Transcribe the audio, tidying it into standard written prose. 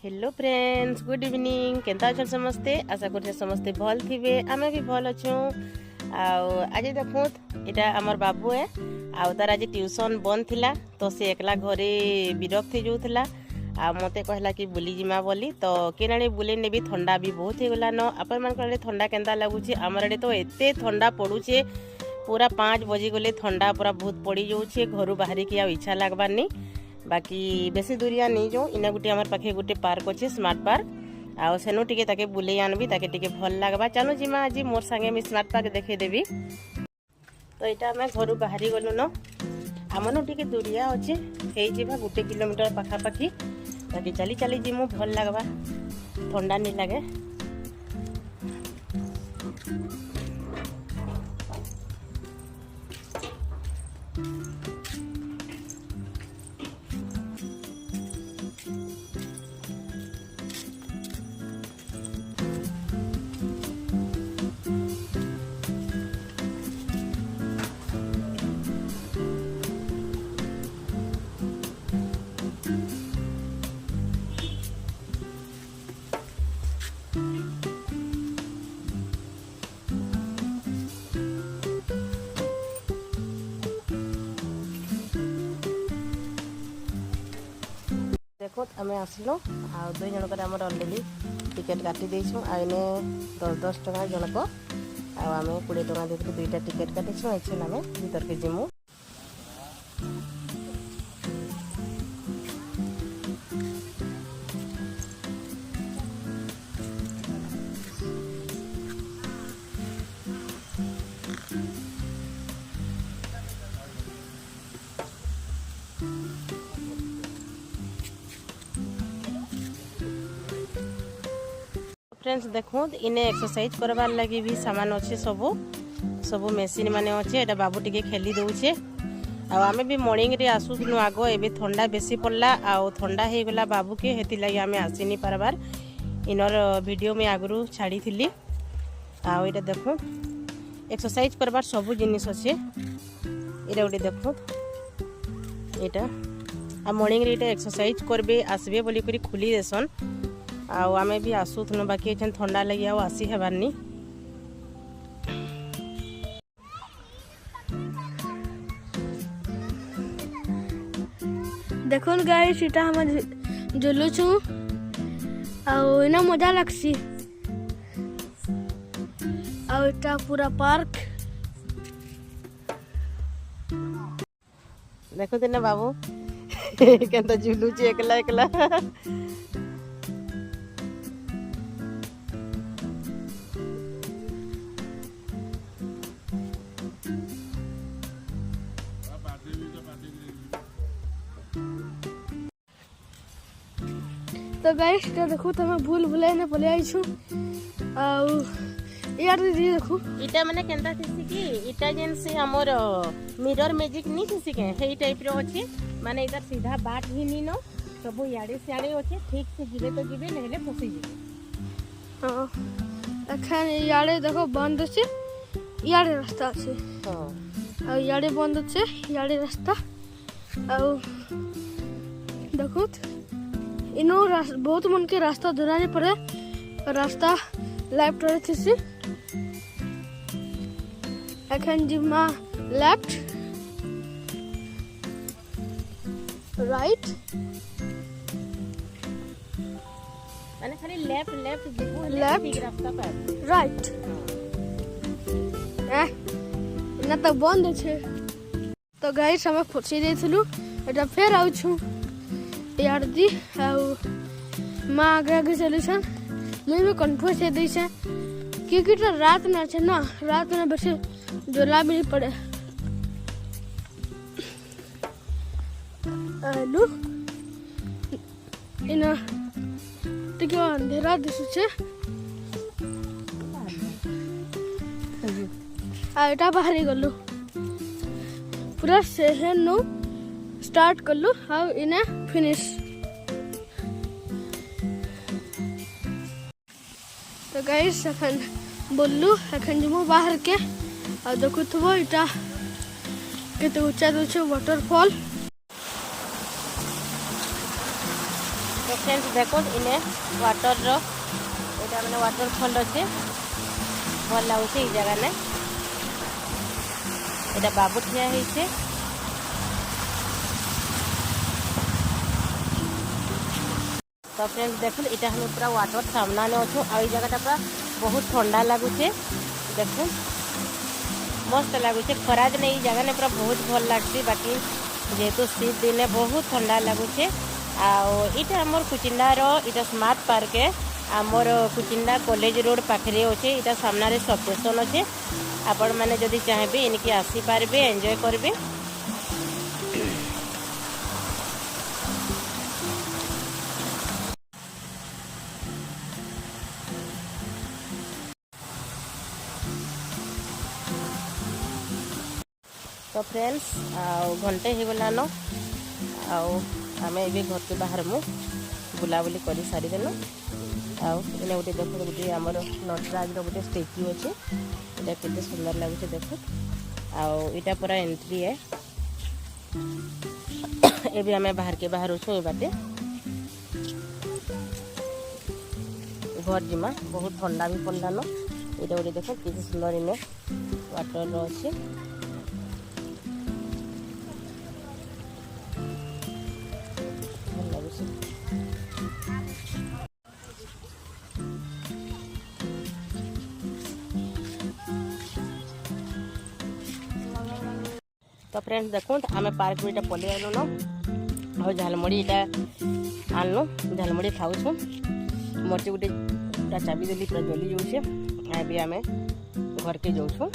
Hello friends, good evening. केंता अछन समस्ते? आशा करछे समस्ते भल थिबे। आमे भी भल अछु। आज देखो इटा हमर बाबू है। तार आज ट्यूशन बंद थिला तो से एकला घरे विरक्त हो जाउथला। मते कहला कि बुली जिमा बोली तो केनाणी बुले नेबी। ठंडा भी बहुत हो गला न। अपन मन करे ठंडा केंता लागुचे? हमर एडे तो एते ठंडा पड़ुचे, पूरा 5 बजे गले ठंडा पूरा बहुत पड़ी जाउछे। घरु बाहरी की आ इच्छा लागबानी। बाकी बेसी दूरिया नहीं जाऊँ। इना गुटे आमर पाखे गुटे पार्क अच्छे, स्मार्ट पार्क। आउ सेनु टिके ताके बुले आनबी, ताके टिके भल लागबा। चलो जिमा आज मोर संगे मी स्मार्ट पार्क देखे देबी। तो इटा आमे घरु बाहरी गलु न। आमनो टिके दूरिया अच्छे, हेई जिबा 1 किलोमीटर पाखा पाखी। ताके चली चली जिमु, भल लागबा, ठंडा नहीं लागे। देखो आम आसलु आ 2 जनकर आम अलरेडी टिकेट काटी देछुँ। आने 10-10 टका जनक आम 20 टका देकर 2टा टिकेट काटिछुँ। एछन आम भीतर के जिमु। फ्रेंड्स देखो इने एक्सरसाइज करबार लगी भी सामान अच्छे, सबू मेसीन माने अच्छे। एटा बाबू टिके खेली दउछे। आमे भी मॉर्निंग रे आसुनु आगो। एबे ठंडा बेसी पड़ला आ ठंडा हे गला बाबू के, हेति लगी आमे आसी नहीं पारबार। इनर वीडियो में आगरू छाड़ी थिली। एटा देखो एक्सरसाइज करबार सबू जिनिस अच्छे। एटा उठी देखो एटा आ मॉर्निंग रे एटा एक्सरसाइज करबे आसबे बोली करी खुली देसन। आमे भी आसुथनु, बाकी एछन ठंडा लगी आसी हेबारनी। देखो गाइस इटा हम जुलु छु आउ इना मजा लागसी। आउ इटा पूरा पार्क देखो तेना बाबू केंता झुलुची एकला एकला। तो गाइस इटा देखो तमे भूल भुलाई ने पले आई छु। आउ यार दीदी देखो इटा माने केंता थिसी कि इटा जेन से हमर मिरर मैजिक नी थिसी के हेई टाइप रो अछि। माने इधर सीधा बाट ही नी न, सब याडे सियाडे अछि। ठीक से गिरे तो गिबे, नहेले फसी जिबे। हां अखन याडे देखो बंद अछि, याडे रास्ता अछि। हां आ याडे बंद अछि, याडे रास्ता। आउ देखो इनो बहुत मन के रास्ता दुराने पड़े। रास्ता लेफ्ट रे थिसी। अखन जिमा लेफ्ट राइट माने खाली लेफ्ट लेफ्ट जिबो, लेफ्ट ठीक रास्ता पर राइट। ना तो बंद छे। तो गाइस हम फसी देथिलु। एटा फेर आउ छु यार दी। आउ माँ आगे आगे चली छन। मैं भी कन्फ्यूज है दी से क्योंकि तो रात ना छे ना, रात में बेसी जोला भी नहीं पड़े। आलू इना टिके अंधेरा दिसु छे। आ एटा बाहरी गलु पूरा सेशन नु स्टार्ट करलु। हाउ इने फिनिश। तो गाइस अखन बोललु अखन जमु बाहर के। आ देखु थबो इटा केते ऊंचा छै वाटरफॉल। तो फ्रेंड्स देखो इने वाटर रो एटा माने वाटरफॉल अच्छे भल लगुचे ये जगह ने एटा बाबू ठिया होइछे। तो फ्रेंड्स देखो इटा हम पूरा वाटर सामना ने अच्छु आ जगह पूरा बहुत ठंडा लगुचे देखो मस्त लगुचे खरा दिन ये जगह ने पूरा बहुत भल लगसी बाकी जेहेतु शीत दिन बहुत ठंडा लगुचे। आटा आमर कुचिंडार इटा स्मार्ट पार्क है आमर कुचिंडा कॉलेज रोड पाखे अच्छे इटा सामने सब स्टेशन अच्छे आपण मैंने जदि चाहे इनकी आसी पारे एंजॉय करेंगे। तो फ्रेंड्स घंटे हो गलान आम ए घर के बाहर मु बुलाबुली कर सारी देनु आने गोटे देख गोटे आम नटराज गोटे स्टेच्यू अच्छे ये केते सुंदर लगुचे देखो आटा पूरा एंट्री है ये आम बाहर के बाहर अच्छे ये बाटे घर जिमा बहुत ठंडा भी पड़लान ये गोटे देख केते सुंदर इने वाटर अच्छे तो फ्रेंड्स देखो आम पार्क में पलि आलु न और झालमुड़ी इटा आनलु झालमुड़ी खाऊँ मरची गोटे चाबी देली पूरा जली जाऊे भी आम घर के जाऊँ।